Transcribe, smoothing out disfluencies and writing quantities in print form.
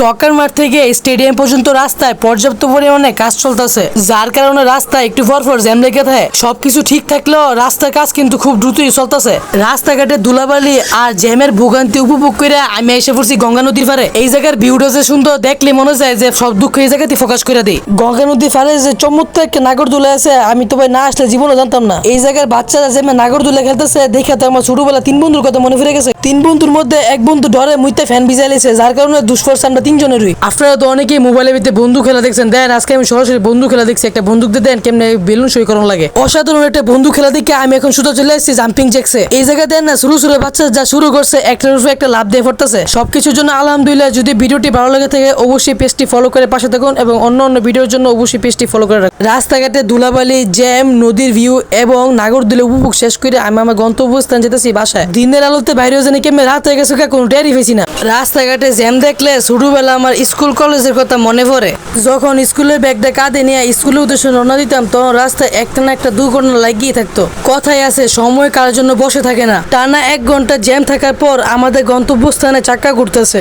সকার মাঠ থেকে স্টেডিয়াম পর্যন্ত রাস্তায় পর্যাপ্ত পরিমাণে কাজ চলতেছে, যার কারণে রাস্তায় একটু পরপর জ্যাম লেগে থাকে। সবকিছু ঠিক থাকলেও রাস্তার কাজ কিন্তু খুব দ্রুতই চলতেছে। রাস্তাঘাটে ধুলাবালি আর জ্যামের ভোগান্তি উপভোগ করে আমি এসে পড়ছি গঙ্গা নদীর পারে। এই জায়গার ভিউটা যে সুন্দর, দেখলে মনে যায় যে সব দুঃখ এই জায়গাতে ফোকাস করে দিই। গঙ্গা নদীর পারে যে চমৎকার একটা নাগরদোলা আছে, আমি তো ভাই না আসলে জীবনে জানতাম না। এই জায়গার বাচ্চারা যে নাগরদোলা খেলতেছে দেখে তো আমার ছোটবেলা 3 বন্ধুর কথা মনে ফিরে গেছে। 3 বন্ধুর মধ্যে এক বন্ধু ডরে মুইতে ফ্যান ভিজাই লেছে, যার কারণে দুষ্কর্ষ আমরা 3 জনেরই। আপনারা তো অনেকেই মোবাইলের ভিতরে বন্ধু খেলা দেখছেন, দেন আজকে আমি সরাসরি বন্ধু খেলা দেখছি। একটা বন্দুক দিয়ে দেন কেমনে বেলুন সই করানো লাগে। অসাধারণ একটা বন্ধু খেলা দেখে আমি এখন শুধু চলে এসেছি জাম্পিং জ্যাক্সে। এই জায়গা দেন না শুরু বাচ্চা যা শুরু করছে, একটার উপরে একটা লাভ দিয়ে পড়তেছে। সবকিছুর জন্য আলহামদুলিল্লাহ। যদি ভিডিওটি ভালো লাগে থাকে অবশ্যই পেজটি ফলো করে পাশে থাকুন এবং অন্য ভিডিওর জন্য অবশ্যই পেজটি ফলো করে রাখুন। রাস্তাঘাটে ধুলাবালি, জ্যাম, নদীর ভিউ এবং নাগরদোলা উপভোগ শেষ করে আমি আমার গন্তব্যস্থান যেতেছি বাসায়। দিনের আলোতে বাইরেও জানি কেমন রাত হয়ে গেছে, কোনো টেরই পেয়েছি না। রাস্তাঘাটে জ্যাম দেখলে ছোটবেলা আমার স্কুল কলেজের কথা মনে পড়ে। যখন স্কুলের ব্যাগটা কাঁধে নিয়ে স্কুলের উদ্দেশ্যে রওনা দিতাম, তখন রাস্তায় একটা না একটা দুর্ঘটনা লাগিয়ে থাকতো। কথাই আছে সময় কার জন্য বসে থাকে না। টানা 1 ঘন্টা জ্যাম থাকার পর আমাদের গন্তব্যস্থানে চাক্কা ঘুরতেছে।